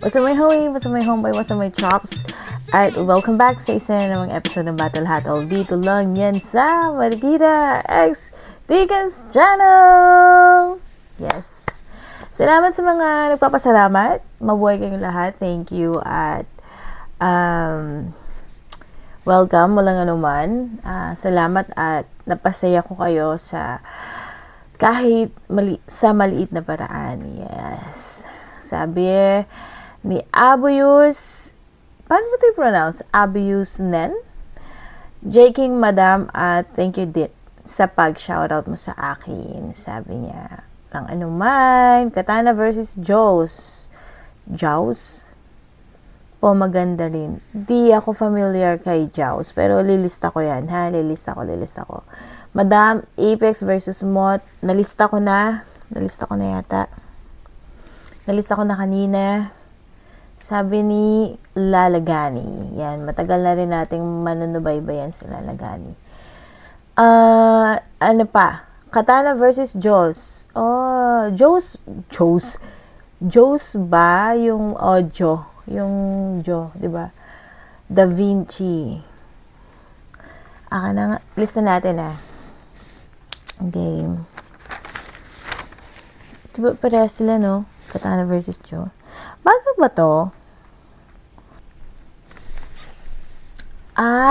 What's up my homie? What's up my homeboy? What's up my chops? At welcome back sa isa na namang episode ng Battle Hatol. Dito lang yan sa Marikita X Deacons Channel! Yes. Salamat sa mga nagpapasalamat. Mabuhay kayong lahat. Thank you at welcome. Walang anuman. Salamat at napasaya ko kayo sa kahit sa maliit na paraan. Yes. Sabi ni Abuyus, paano mo ito i-pronounce? Abuyus Nen? J. King, Madam, at thank you din sa pag-shoutout mo sa akin. Sabi niya, lang anuman, Katana versus Jaws. Jaws? Po, maganda rin. Di ako familiar kay Jaws, pero lilista ko yan, ha? Lilista ko. Madam, Apex versus Mot, nalista ko na yata. Nalista ko na kanina. Sabi ni Lalagani. Yan, matagal na rin nating manunubaybayan si Lalagani. Ano pa? Katana versus Jaws. Oh, Jaws ba? Yung audio. Yung Jo, di ba? Da Vinci. Aka na nga. Lista natin game. Diba parehas sila, no? Katana versus Jaws. Bago ba to?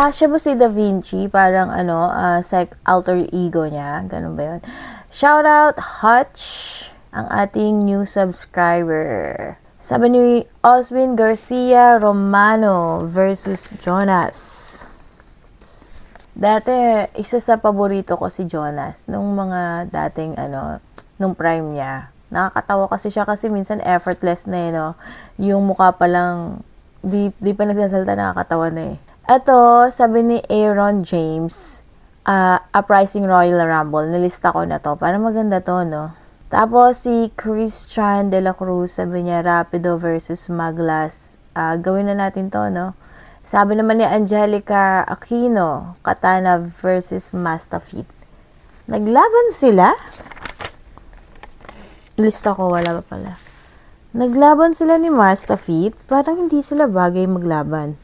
Siya ba si Da Vinci? Parang alter ego niya. Ganun ba yun? Shoutout Hutch, ang ating new subscriber. Sabi ni Oswin Garcia Romano versus Jonas. Dati, isa sa paborito ko si Jonas. Nung mga dating, nung prime niya. Nakakatawa kasi siya kasi minsan effortless na no? Yung mukha pa lang, di pa nagsasalita, nakakatawa na Ito, sabi ni Aaron James, Uprising Royal Rumble, nilista ko na to, para maganda to, no? Tapos si Christian De La Cruz, sabi niya, Rapido versus Maglas, gawin na natin to, no? Sabi naman ni Angelica Aquino, Katana versus Mastafit. Naglaban sila? Lista ko, wala pa pala. Naglaban sila ni Mastafit, parang hindi sila bagay maglaban.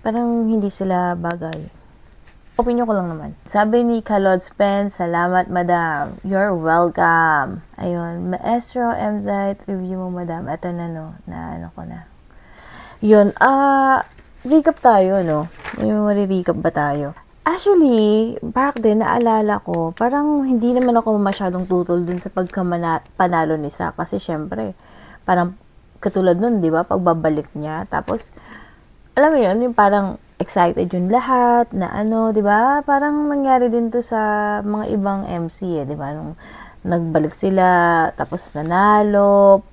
Parang hindi sila bagay. Opinion ko lang naman. Sabi ni Kalod Spence, salamat madam. You're welcome. Ayun, Maestro MZ, review mo madam. Ito na ko na. Yun, recap tayo, no? Yung marirecap ba tayo? Actually, back then, naalala ko, parang hindi naman ako masyadong tutol dun sa pagkapanalo ni Sa. Kasi syempre, parang katulad nun, di ba? Pagbabalik niya. Tapos, alam mo yun, yung parang excited yung lahat, na di ba? Parang nangyari din to sa mga ibang MC, di ba? Nung nagbalik sila, tapos nanalo,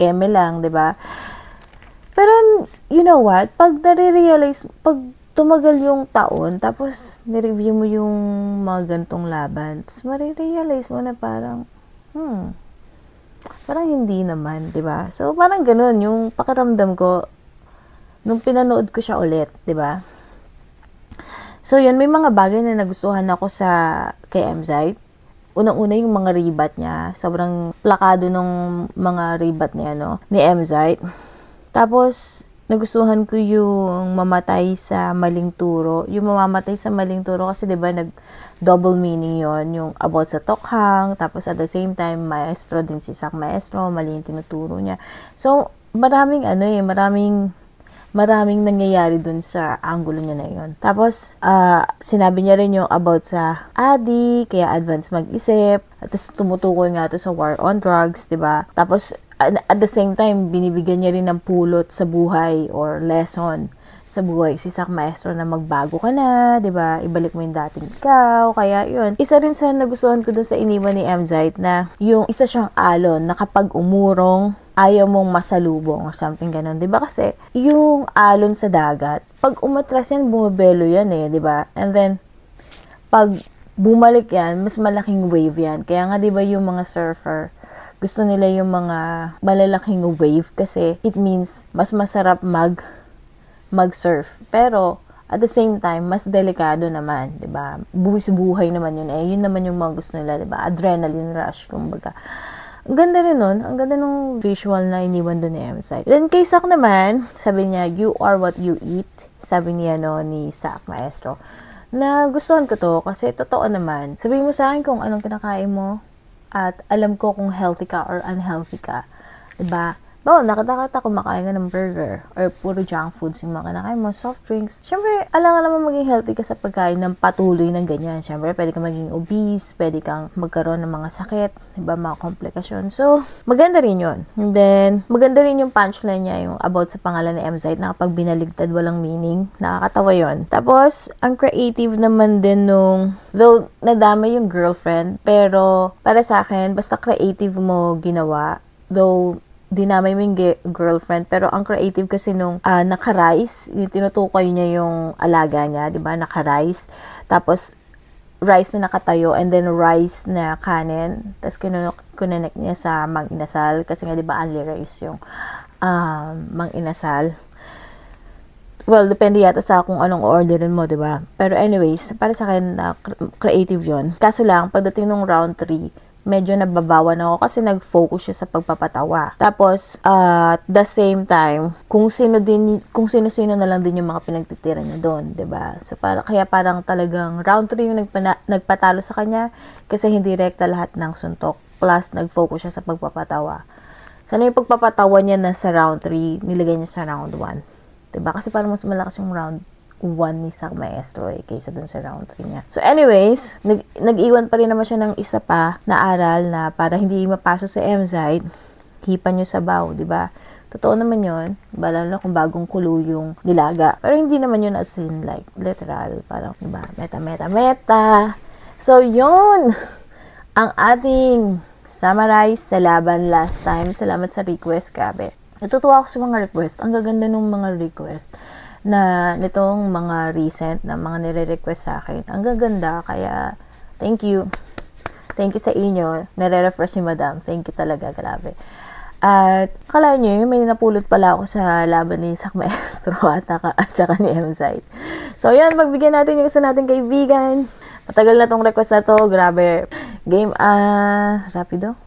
keme lang, di ba? Pero, you know what? Pag nare-realize, pag tumagal yung taon, tapos nireview mo yung mga gantong laban, tapos marirealize mo na parang, parang hindi naman, di ba? So, parang ganun, yung pakiramdam ko, nung pinanood ko siya ulit, di ba? So, yun, may mga bagay na nagustuhan ako kay MZ. Unang-una yung mga rebat niya, sobrang plakado nung mga rebat niya, ni MZ. Tapos, nagustuhan ko yung mamatay sa maling turo. Yung mamamatay sa maling turo kasi 'di ba nag-double meaning 'yon, yung about sa tokhang, tapos at the same time maestro din si Sak Maestro, mali yung tinuturo niya. So, maraming maraming nangyayari dun sa angulo niya na 'yon. Tapos, sinabi niya rin yung about sa Adi, kaya advance mag-isip. At tapos tumutukoy nga to sa war on drugs, 'di ba? Tapos at the same time, binibigyan niya rin ng pulot sa buhay or lesson sa buhay si Sak Maestro na magbago ka na, 'di ba? Ibalik mo yung dating ikaw. Kaya 'yun. Isa rin sa nagustuhan ko dun sa iniwan ni MZ na yung isa siyang alon na kapag umurong, ayaw mong masalubong or something ganun. 'Di ba? Kasi yung alon sa dagat, pag umatras yan, bumabelo yan 'di ba? And then pag bumalik yan, mas malaking wave yan. Kaya nga 'di ba yung mga surfer, gusto nila yung mga malalaking wave kasi it means mas masarap mag-surf. Pero at the same time, mas delikado naman, 'di ba? Buwis buhay naman yun. Yun naman yung mga gusto nila, 'di ba? Adrenaline rush, kumbaga. Ang ganda rin nun. Ang ganda nung visual na iniwan doon ni M-Site. Then kay Sak naman, sabi niya, you are what you eat. Sabi niya ni Sak Maestro. Na gustuhan ko to kasi totoo naman. Sabihin mo sa akin kung anong kinakain mo at alam ko kung healthy ka or unhealthy ka. Diba? Bawa, nakata kumakain ka ng burger or puro junk foods yung mga kinakain mo, soft drinks. Siyempre, alam nga naman maging healthy ka sa pagkain ng patuloy ng ganyan. Siyempre, pwede kang maging obese, pwede kang magkaroon ng mga sakit, diba, mga komplikasyon. So, maganda rin yun. And then, maganda rin yung punchline niya, yung about sa pangalan ni M-Site, na kapag binaligtad walang meaning, nakakatawa yun. Tapos, ang creative naman din nung, though nadamay yung girlfriend, pero para sa akin, basta creative mo ginawa, though dinamay mo yung girlfriend, pero ang creative kasi nung naka-rice, tinutukoy niya yung alaga niya, di ba? Naka-rice, tapos rice na nakatayo, and then rice na kanin, tapos kunonek niya sa Mang Inasal, kasi nga di ba only rice yung Mang Inasal. Well, depende yata sa kung anong orderin mo, di ba? Pero anyways, para sa akin, creative yon. Kaso lang, pagdating nung round 3, medyo nababawan ako kasi nag-focus siya sa pagpapatawa. Tapos, at the same time, kung sino-sino na lang din yung mga pinagtitira niya doon, 'di ba? So kaya parang talagang round 3 yung nagpatalo sa kanya kasi hindi rekta lahat ng suntok. Plus nag-focus siya sa pagpapatawa. Sana yung pagpapatawa niya na sa round 3, nilagay niya sa round 1. 'Di ba? Kasi parang mas malakas yung round 1 ni Sak Maestro kaysa dun sa round 3 niya. So anyways, nag-iwan pa rin naman siya ng isa pa na aral na para hindi mapasok sa M-Site, hipan nyo sabaw, di ba? Totoo naman yun, lalo na kung bagong kulo yung nilaga. Pero hindi naman yun as in like literal, parang di ba? Meta. So yun ang ating summarize sa laban last time. Salamat sa request, grabe. Natutuwa ako sa mga request. Ang gaganda ng mga request na nitong mga recent na mga nire-request sa akin. Ang gaganda, kaya thank you. Thank you sa inyo. Nare-refresh si Madam. Thank you talaga, grabe. At akala nyo, may napulot pala ako sa laban ni Sak Maestro at saka ni M-Site. So yan, magbigyan natin yung isa nating kaibigan. Matagal na tong request na to, grabe. Game, rapido.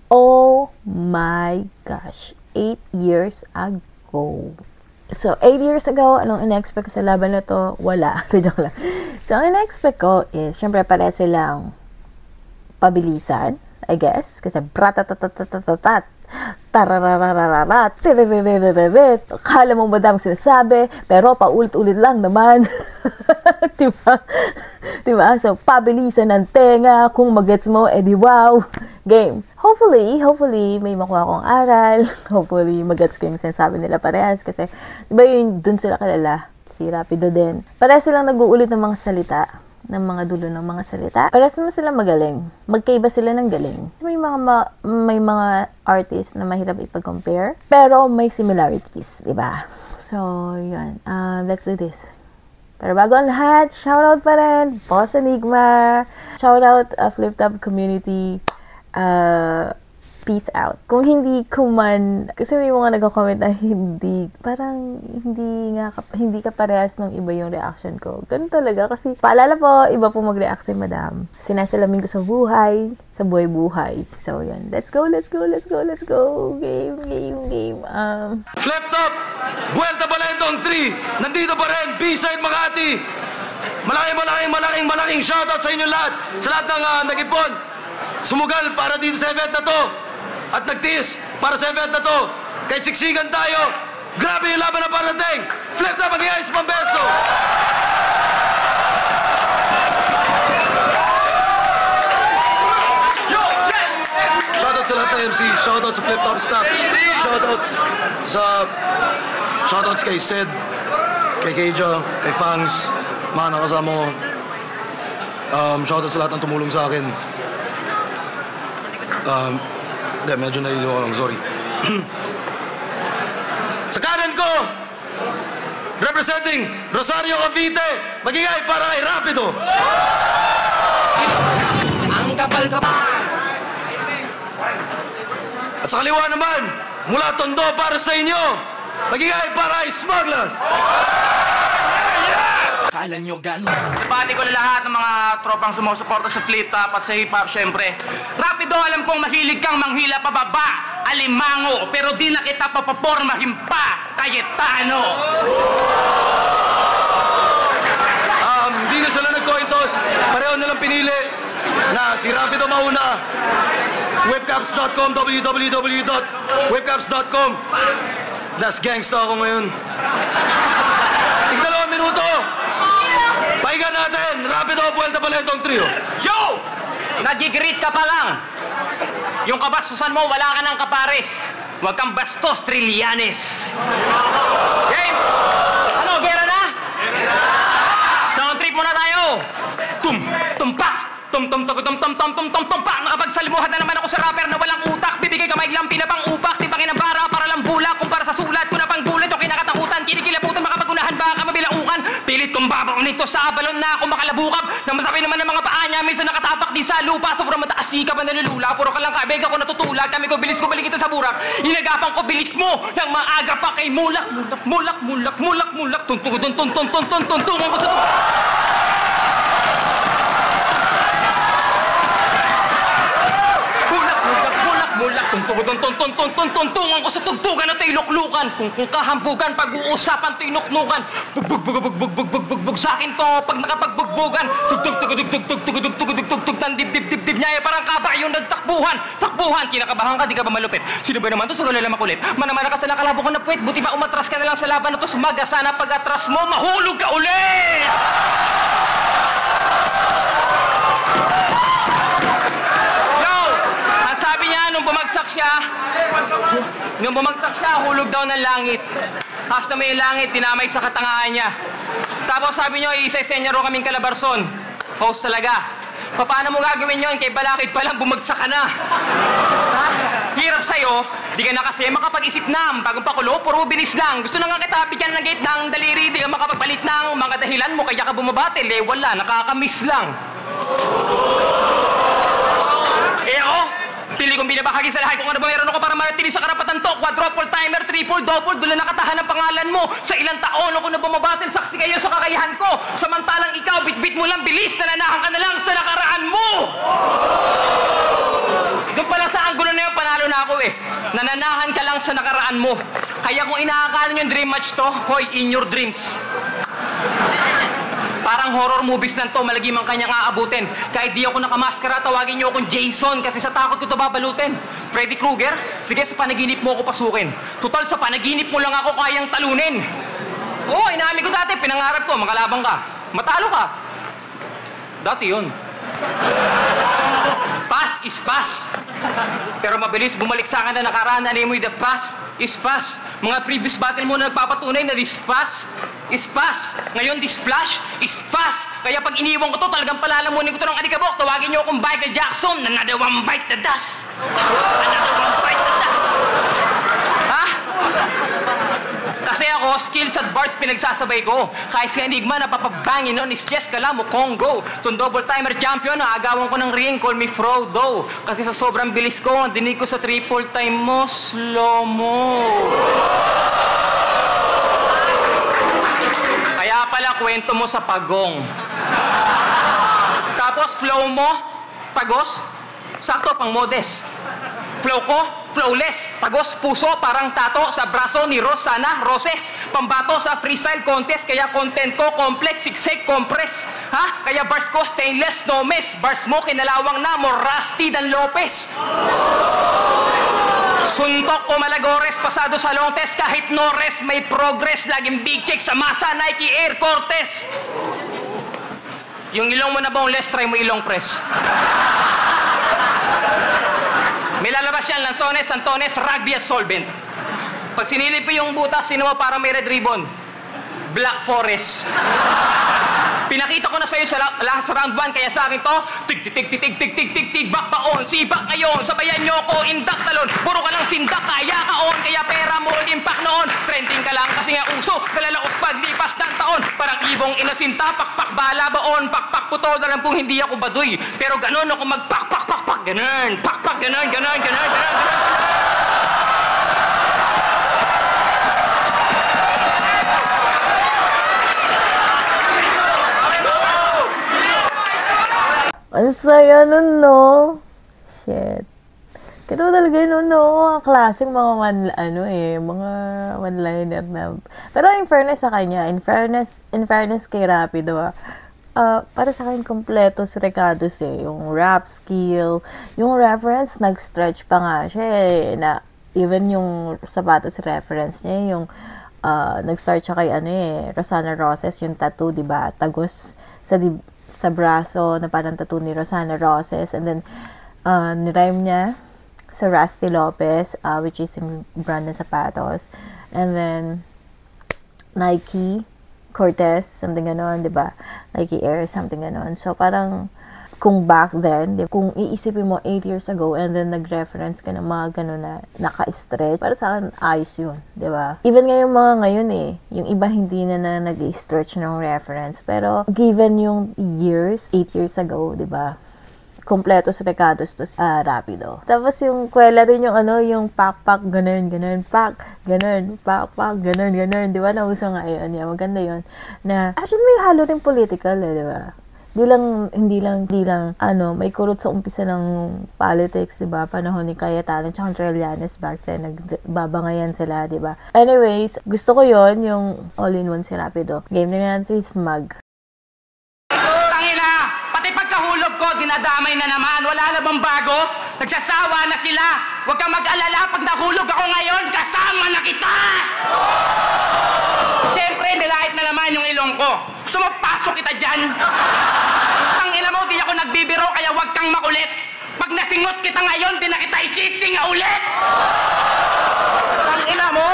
Oh my gosh, 8 years ago. So, 8 years ago, anong in-expect ko sa laban na to? Wala. Joke lang. So, ang in-expect ko is, syempre, pare silang pabilisan, I guess. Kasi, bratatatatatatatat, tarararararat, tiririririririt. Akala mo madaming sinasabi, pero paulit-ulit lang naman. Diba? Diba? So, pabilisan ng tenga. Kung magets mo, edi wow. Game. Hopefully, may makuha akong aral. Hopefully, magets ko yung sinasabi nila parehas. Kasi, diba yun, dun sila kalala. Si Rapido din. Parehas silang nag-uulit ng mga salita. Ng mga dulo ng mga salita. Parehas naman sila magaling. Magkaiba sila ng galing. May mga artists na mahirap ipag-compare. Pero may similarities, diba? So, yun. Let's do this. Pero bago ang lahat, shoutout pa rin, Boss Enigma. Shoutout, Flip Top Community. Peace out. Kung hindi ko man, kasi may mga nagko-comment na hindi ka parehas ng iba yung reaction ko. Ganun talaga kasi, paalala po, iba po mag-react si Madam. Sinasalamin ko sa buhay, sa buhay-buhay. So, yan. Let's go. Game. Flip Top! Vuelta Balentong 3! Nandito pa rin, B-Side Makati! Malaking shoutout sa inyo lahat! Sa lahat ng nag-ipon! Sumugal para dito sa event na to! At nagtiis para sa event na to! Kahit siksikan tayo! Grabe yung laban na parating! Flip Top mag-iayos pambeso! Shoutout sa lahat ng MC, shoutout sa Flip Top staff, shoutouts kay Sid, kay Keija, kay Fangs, mga nakasama ko. Shoutout sa lahat ng tumulong sa akin. Medyo nahilo ko lang, sorry. Sa kanan ko, representing Rosario Cavite, magigay para kay Rapido. Ang kapal ka pa. At sa kaliwa naman, mula Tondo para sa inyo, magigay para kay Smugglers. Akala nyo gano'n? Nabati ko na lahat ng mga tropang sumusuporta sa Flip Top at sa hip hop, syempre. Rapido, alam kong mahilig kang manghila pababa, alimango, pero di na kita papapormahin pa, Cayetano. Hindi na sila nag-coitos. Pareho na lang pinili na si Rapido mauna. Webcaps.com, www.webcaps.com. Das gangsta ako ngayon. Tig-2 minuto. Pahinga natin. Rapido, buwelta pala itong trio. Yo! Nagigreet ka pa lang. Yung kabastusan mo, wala ka ng kapares. Huwag kang bastos, Trillanes. Game! Ano, gera na? Sound trip muna tayo. Tumpak! Tumpak! Nakapagsalimuhan na naman ako sa rapper na walang utak. Bibigay kamay lang pinapang upak. Tipangin ang bara para lang bulak. Kumpara sa sulat ko na pang gulat o kinakatakutan. Kinikilabutan makapagunahan baka mabilaukan. Pilit kong babaon nito sa balon na ako makalabukap. Nang masabi naman ng mga paa niya. Minsan nakatapak di sa lupa. Sobrang mataas ka pa nalulula. Puro ka lang kabeg ako natutulak. Kami ko bilis ko balik kita sa burak. Inagapan ko bilis mo. Nang maaga pa kay mulak. Tuntungan ko sa tuntungan ko sa tugtugan at iluklukan. Kung kahambugan, pag-uusapan to inuknukan. Bugbog sa akin to pag nakapagbugbugan. Tugtug ng dib niya parang kabayong takbuhan, kinakabahan ka, di ka ba malupit? Sino ba naman to sa galala makulit? Manamana ka sa nakalabo ko na puwet. Buti ba umatras ka na lang sa laban na to. Sumaga sana pag-atras mo, mahulog ka ulit! Nung bumagsak siya, hulog daw ng langit. Hasta may langit, tinamay sa katangaan niya. Tapos sabi niyo, isa-isenya ro kaming Calabarzon. Host talaga. Paano mo gagawin yun? Kay balakid pa lang, bumagsak ka na. Hirap sa'yo, di ka na kasi makapag-isip ng bagong pakulo, puro bilis lang. Gusto na nga kita bigyan ng gate ng daliri, di ka makapagpalit ng mga dahilan mo, kaya ka bumabatil. Eh wala, nakakamiss lang. Ako, pili kong binabahagi sa lahat kung ano ba meron ako para manatili sa karapatan to. Quadruple timer, triple, double, doon na nakatahan ang pangalan mo. Sa ilang taon ako na bumabatil, saksi kayo sa kakayahan ko. Samantalang ikaw, bitbit mo lang, bilis, nananahan ka na lang sa nakaraan mo. Doon pala sa anggulo na yun, panalo na ako eh. Nananahan ka lang sa nakaraan mo. Kaya kung inaakala nyo yung dream match to, hoy, in your dreams. Parang horror movies lang to, malagi mang kanyang aabutin. Kahit di ako nakamaskara, tawagin niyo akong Jason kasi sa takot ko to babalutin. Freddy Krueger, sige sa panaginip mo ako pasukin. Total sa panaginip mo lang ako kayang talunin. Oo, inamin ko dati, pinangarap ko, makalabang ka. Matalo ka. Dati yun. Pass is pass. Pero mabilis bumalik sa akin na nakaraan na mo the pass is fast. Mga previous battle mo na nagpapatunay na this fast is fast. Ngayon this flash is fast. Kaya pag iniwan ko to, talagang palalamunin ko to ng alikabok. Tawagin niyo akong Michael Jackson. Another one bite the dust. Another one bite the dust. Ha? Kasi ako, skills at bars pinagsasabay ko. Kahit si Enigma napapabangin nun is Jess Calamo, Congo. Itong double timer champion, naagawan ko ng ring, call me Frodo. Kasi sa sobrang bilis ko, ang dinig ko sa triple time mo, slow mo. Kaya pala kwento mo sa pagong. Tapos flow mo, pagos, sakto pang modest. Flow ko, flawless. Pagos, puso, parang tato sa braso ni Rosana Roses. Pambato sa freestyle contest, kaya content ko complex, siksik, compress. Ha? Kaya bars ko stainless, no mess. Bars mo kinalawang na, more rusty than Lopez. Suntok ko malagores, pasado sa long test. Kahit no rest, may progress. Laging big check sa masa, Nike Air Cortez. Yung ilong mo na boneless, try mo ilong press. May lalabas yan, Lanzones, Santones, Rugby at Solvent. Pag sinilip mo yung butas, sino mo para may red ribbon? Black Forest. Pinakita ko na sa'yo sa lahat sa round 1, kaya sa akin to, tig, back baon, sibak ngayon, sabayan nyo ko, indak talon, puro ka lang sindak, kaya ka on, kaya pera mo, impact noon, trending ka lang kasi nga uso, kalalaos paglipas ng taon, parang ibong inasinta, pakpak bala baon, pakpak putol na lang kung hindi ako baduy, pero ganon ako magpakpak, ganon, pakpak, ganon. Saya nun, no? Shit. Ito talaga yun, no? Classic mga mga one-liner na. Pero in fairness sa kanya, in fairness kay Rapido, para sa akin, kompleto si Ricardos eh. Yung rap skill, yung reference, nag-stretch pa nga siya eh. Na, even yung sapatos reference niya, yung nag-start siya kay Rosana Roses, yung tattoo, diba? Tagos sa braso na parang tattoo ni Rosana Roses. And then, nirhyme niya sa Rusty Lopez, which is yung brand ng sapatos. And then, Nike, Cortez, something ganon, diba? Nike Air, something ganon. So, parang, kung back then, diba? Kung iisipin mo 8 years ago, and then nag-reference ka ng mga ganon na naka-stretch, para sa akin, ayos yun, diba? Even ngayon mga ngayon yung iba hindi na nag-stretch ng reference. Pero, given yung years, 8 years ago, diba? Kompleto sa Ricardos to Rapido. Tapos yung kwela rin yung yung pak-pak, ganun, pak, ganun, pak-pak, ganun. Di ba? Nauso nga yun. Yeah, maganda yun. Na, actually may halo rin political di ba? Hindi lang, may kurot sa umpisa ng politics, di ba? Panahon ni Cayetano, tsaka Trillanes back then, nagbabangayan sila, di ba? Anyways, gusto ko yon yung all-in-one si Rapido. Game na yan si Smug. Pagkahulog ko, dinadamay na naman. Wala na bang bago? Nagsasawa na sila. Huwag kang mag-alala. Pag nahulog ako ngayon, kasama na kita! Siyempre, nilait na naman yung ilong ko. Gusto mo, pasok kita dyan. Ang ina mo, di ako nagbibiro, kaya huwag kang makulit. Pag nasingot kita ngayon, di na kita isisinga ulit! Ang ina mo,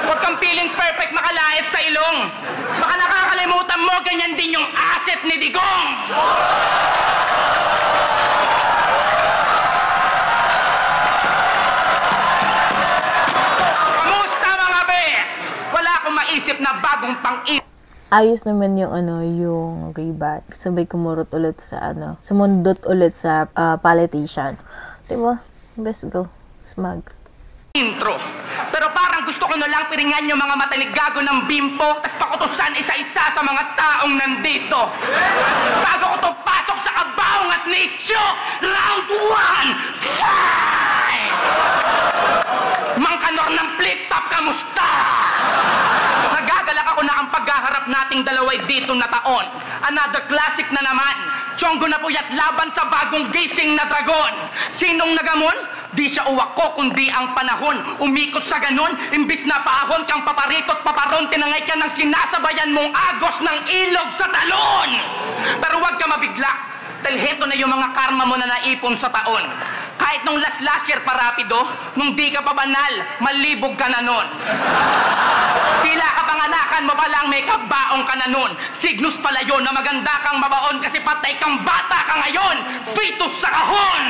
huwag kang feeling perfect makalait sa ilong. Baka nakakalimutan mo, ganyan din yung asset ni Digong! Kamusta mga bes? Wala akong maisip na bagong pang-isip. Ayos naman yung yung rebat. Sabay kumurot ulit sa sumundot ulit sa politician. Diba? Let's go. Smug. Intro. Pero parang gusto ko na lang piringan yung mga mata ni Gago ng bimpo tas pakutusan isa-isa sa mga taong nandito. Bago ko to pasok sa kabaong at nicho, round 1, fight! Mang Kanor ng flip-top, kamusta? Nagagalak ako na ang paghaharap nating dalaway dito na taon. Another classic na naman. Chongo na puyat laban sa bagong gising na dragon. Sinong nagamon? Di siya uwak ko kundi ang panahon. Umikot sa ganon, imbis na paahon kang paparitot paparon, tinangay ka ng sinasabayan mong agos ng ilog sa talon. Pero huwag ka mabigla, dahil heto na yung mga karma mo na naipon sa taon. Kahit nung last year pa Rapido, nung di ka pa banal, malibog ka na nun. Tila kapanganakan mo palang may kabaong ka na nun. Signus pala yun na maganda kang mabaon kasi patay kang bata ka ngayon. Fetus sa kahon!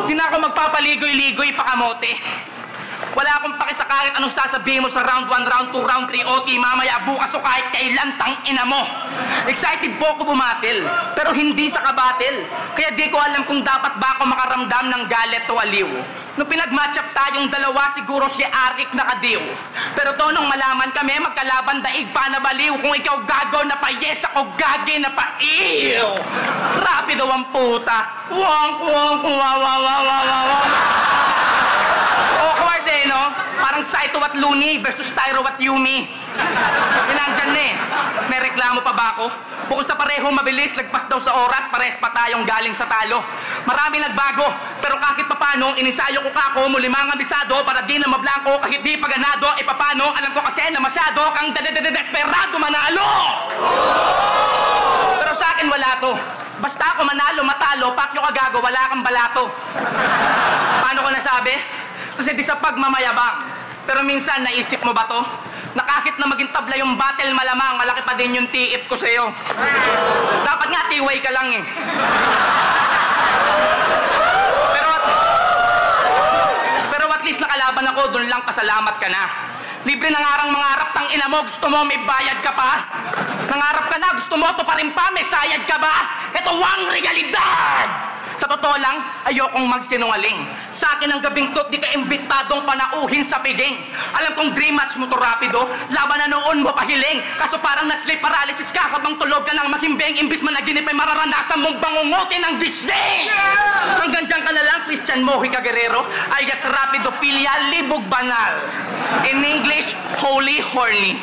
Di na ako magpapaligoy-ligoy pa kamote. Wala akong paki sa kahit anong sasabihin mo sa round 1, round 2, round 3, OT, mamaya, bukas o kahit kailan tang ina mo. Excited po ako bumatil, pero hindi sa kabatil. Kaya di ko alam kung dapat ba ako makaramdam ng galit o aliw. Nung pinag-match up tayong dalawa, siguro si Arik nakadiw. Pero to nung malaman kami, magkalaban daig pa na baliw. Kung ikaw gago na pa yes, ako gagi na pa ew. Rapido ang puta. Wong, wong, wong, wong, wong, wong, wong. Awkward eh, no? Parang Saito at Looney versus Tyro at Yumi. Pinandyan na eh. May reklamo pa ba ako? Bukod sa pareho mabilis, lagpas daw sa oras, pares pa tayong galing sa talo. Marami nagbago, pero kahit papano, inisayo ko kako, muli mga bisado, para di na mablangko, kahit di paganado, e papano, alam ko kasi na masyado kang desperado manalo! Pero sa akin wala to. Basta ako manalo, matalo, pakyo ka gago, wala kang balato. Paano ko nasabi? Kasi di sa pagmamayabang. Pero minsan, naisip mo ba to? Na kahit na maging tabla yung battle malamang, malaki pa din yung tiip ko sa'yo. Dapat nga, tiway ka lang eh. Pero at least nakalaban ako, dun lang pasalamat ka na. Libre nangarang mangarap tang ina mo, gusto mo may bayad ka pa? Nangarap ka na, gusto mo to pa rin pa, may sayad ka ba? Ito ang realidad! Sa totoo lang, ayokong magsinungaling. Sa akin ang gabing tot, di ka imbitadong panauhin sa piging. Alam kong dream match mo to Rapido, laban na noon mo pahiling. Kaso parang na-sleep paralysis ka habang tulog ka ng mahimbing. Imbis managinip ay mararanasan mong bangungutin ng gising. Hanggang dyan ka na lang, Christian Mojica Guerrero. I guess Rapidophilia, libog banal. In English, holy horny.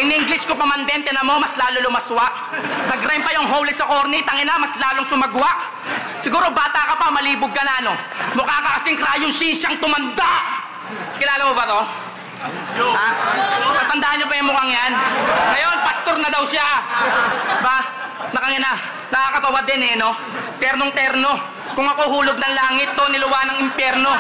In English ko pa man din, tinan mo, mas lalo lumaswa. Nag-rhyme pa yung holy sa corny, tangina, mas lalong sumagwa. Siguro bata ka pa, malibog ka na, no? Mukha ka kasing crayon siyang tumanda. Kilala mo ba to? Ha? Natandaan niyo pa yung mukhang yan? Ngayon, pastor na daw siya. Ba? Nakangina, nakakatawa din eh, no? Ternong-terno. Kung ako hulog ng langit, to niluwa ng impyerno.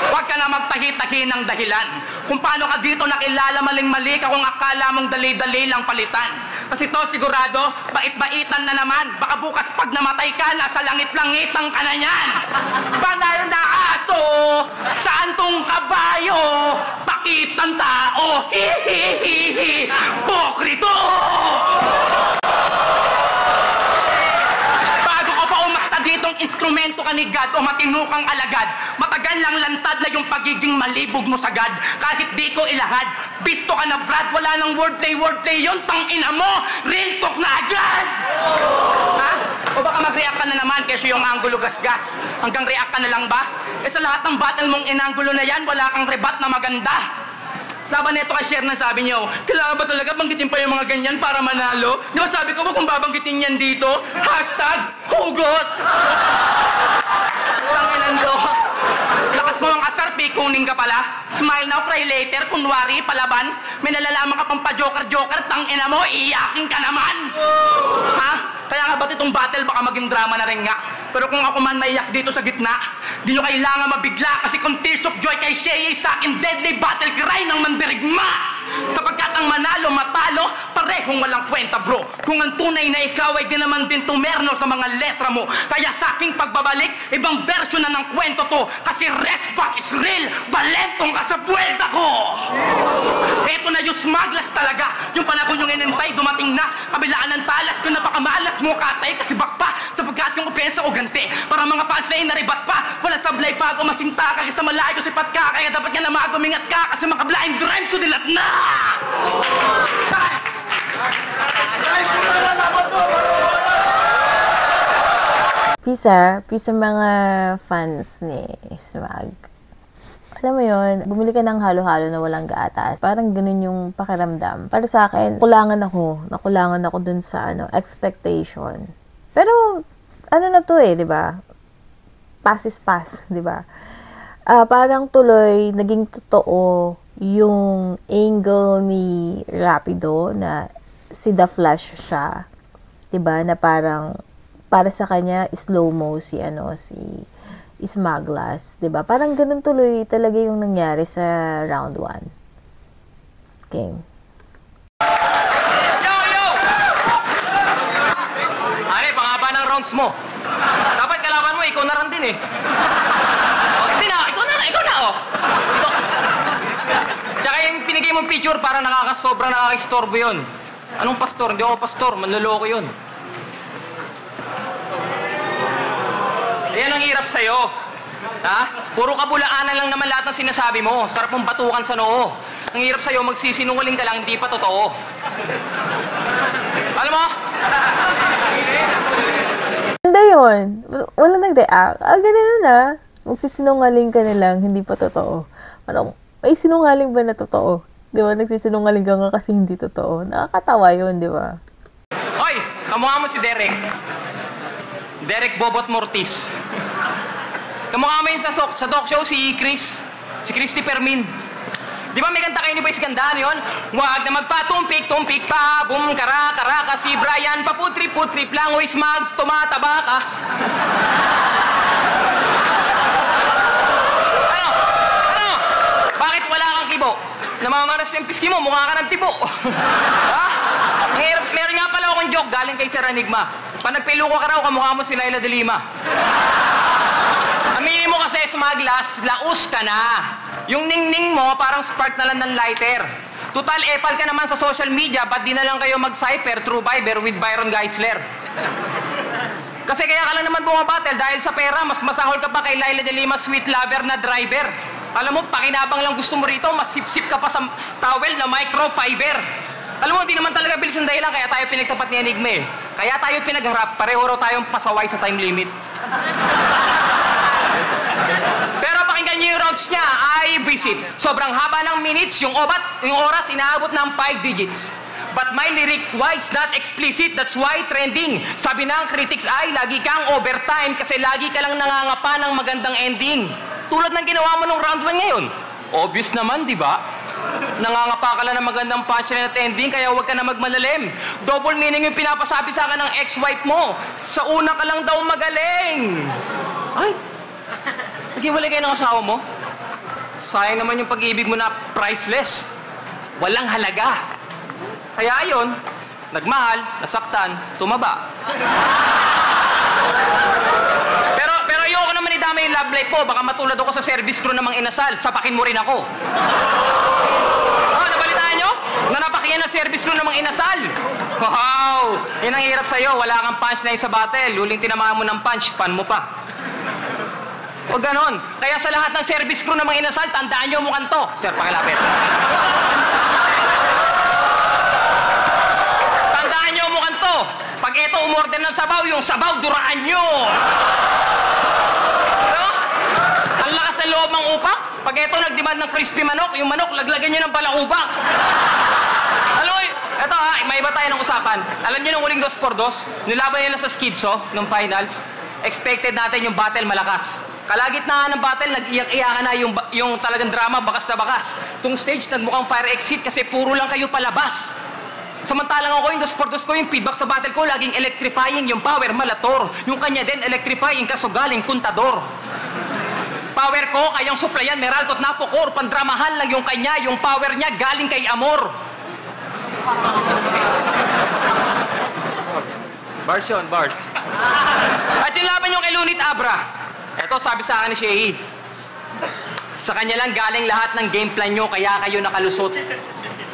Huwag ka na magpahitahin ng dahilan. Kung paano ka dito nakilala maling-mali ka kung akala mong dali-dali lang palitan. Kasi to sigurado, bait-baitan na naman. Baka bukas pag namatay ka, nasa langit-langitan ka na yan. Banal na aso, santong kabayo, pakitang tao, hihihihi, pokrito! Ditong instrumento ka ni God o matinukang alagad, matagal lang lantad na yung pagiging malibog mo sagad. Kahit di ko ilahad, bisto ka na Brad, wala nang wordplay yun, tangina mo, real talk na agad! Ha? O baka mag-react ka na naman kesyo yung anggulo gasgas. Hanggang react ka na lang ba? Eh sa lahat ng battle mong inanggulo na yan, wala kang rebat na maganda. Laban nito kay Share na sabi niyo, kailangan ba talaga banggitin pa yung mga ganyan para manalo? Di ba sabi ko kung babanggitin yan dito? Hashtag hugot! Tanginan do. Lakas mo ang asar, kuning ka pala. Smile now, cry later, kunwari, palaban. May nalalaman ka pang pa-joker-joker, tangina mo, iyakin ka naman! Ha? Kaya nga ba't itong battle baka maging drama na rin nga? Pero kung ako man maiyak dito sa gitna, di nyo kailangan mabigla kasi kung tears of joy kay Shea sa akin deadly battle cry ng mandirigma. Sapagkat ang manalo, matalo, parehong walang kwenta bro. Kung ang tunay na ikaw ay di naman din tumerno sa mga letra mo. Kaya sa aking pagbabalik, ibang version na ng kwento to. Kasi rest back is real, balentong ka sa buwelta ko. Eto na yung smugglers talaga. Yung panahon yung inintay, dumating na. Kabilaan ng talas kung napakamalas mo katay kasi bakpa. Sapagkat yung opensa o ganti. Para mga punchline na ribat pa. Wala sablay pa ako masinta ka kasi malayo sipat ka. Kaya dapat nga na magumingat ka kasi mga blind rhyme ko dilat na. Peace sa mga fans ni Smag. Alam mo yun, bumili ka ng halo-halo na walang gatas. Parang ganun yung pakiramdam. Para sa akin, nakulangan ako dun sa expectation. Pero, ano na to di ba? Pass is pass, di ba? Parang tuloy, naging totoo yung angle ni Rapido na si The Flash siya. 'Di ba? Na parang para sa kanya slow-mo si Smaglas, 'di ba? Parang ganun tuloy talaga yung nangyari sa round 1. Game. Yo! Are, pangaba ng rounds mo. Dapat kalaban mo, ikaw na rin din eh. Hindi na, ikaw na oh. Tsaka yung pinigay mong picture para sobrang nakaka-istorbo yun. Anong pastor? Hindi ako pastor, manloloko yun. Ayan ang hirap sa'yo. Ha? Puro kabulaanan lang naman lahat ng sinasabi mo. Sarap mong batukan sa noo. Ang hirap sa'yo, magsisinungaling ka lang, hindi pa totoo. Alam mo? Ganda yun. Wala nag-react. Ganun na. Magsisinungaling ka na lang, hindi pa totoo. Parang, may sinungaling ba na totoo? Di ba? Nagsisinungaling ka nga kasi hindi totoo. Nakakatawa yun, di ba? Hoy! Kamukha mo si Derek. Derek Bobot Mortis. Kamukha mo yun sa talk show, si Chris. Si Christy Permin. Di ba may kanta kayo ni Boys Ganda? Ano yun? Huwag na magpatumpik-tumpik pa. Boom, kara-kara ka. Si Brian, paputri-putri lang. Uy, Smag, tumataba ka. Ano? Bakit wala kang kibo? Namamaras yung piski mo, mukha ka ng tibo. Ha? Meron nga pala akong joke galing kay Sir Enigma. Pag nagpiluko ka raw, kamukha mo si Laila de Lima. Aminin mo kasi, Smaglas, laos ka na. Yung ningning mo, parang spark na lang ng lighter. Total, epal ka naman sa social media, ba't di na lang kayo mag-cyper through Viber with Byron Geisler? Kasi kaya ka lang naman bumabattle dahil sa pera, mas masahol ka pa kay Laila de Lima, sweet lover na driver. Alam mo, pakinabang lang gusto mo rito, mas sip-sip ka pa sa towel na microfiber. Alam mo, hindi naman talaga bilis ang dahilan, kaya tayo pinagtapat ni Enigma eh. Kaya tayo pinagharap, pareho raw tayong pasaway sa time limit. Pero pakinggan niyo yung rounds niya, I visit. Sobrang haba ng minutes, yung oras inaabot ng 5 digits. But my lyric, why it's not explicit, that's why trending. Sabi ng critics ay, lagi kang overtime kasi lagi ka lang nangangapa ng magandang ending. Tulad ng ginawa mo nung round 1 ngayon. Obvious naman, di ba? Nangangapa ka lang ng magandang punchline at ending, kaya huwag ka na magmalalim. Double meaning yung pinapasabi sa akin ng ex-wife mo. Sa una ka lang daw magaling. Ay, nag-iwalay kayo ng asawa mo? Sayang naman yung pag-ibig mo na priceless. Walang halaga. Kaya ayon, nagmahal, nasaktan, tumaba. Pero ayoko naman idama yung love life po. Baka matulad ako sa service crew namang inasal. Sapakin mo rin ako. Oh, nabalitaan nyo? Nanapakiyan na service crew namang inasal. Wow! Yan ang hirap sa'yo. Wala kang punchline sa battle. Huling tinamaan mo ng punch, fan mo pa. O ganon. Kaya sa lahat ng service crew namang inasal, tandaan nyo mo kanto. Sir, pakilapit. Pag ito umorder ng sabaw, yung sabaw, duraan nyo. Ano? Ang lakas ng loob ng upak. Pag ito nagdemand ng crispy manok, yung manok, laglagan nyo ng balakubak. Alam mo, ito ha, may iba tayo ng usapan. Alam nyo nung huling 2-2, nilaban nila sa Skidso, nung finals, expected natin yung battle malakas. Kalagitnaan ng battle, nag-iyak-iyakan na yung talagang drama, bakas na bakas. Itong stage, nagmukhang fire exit kasi puro lang kayo palabas. Samantalang ako, yung 2-2 ko, yung feedback sa battle ko, laging electrifying, yung power malator. Yung kanya din, electrifying, kaso galing puntador. Power ko, kayang supplyan, Meralco at Napocor. Pandramahan lang yung kanya, yung power niya galing kay Amor. Bars yun, bars. At yung laban yung kay Lunit Abra. Eto, sabi sa akin ni Shehi. Sa kanya lang galing lahat ng game plan nyo, kaya kayo nakalusot.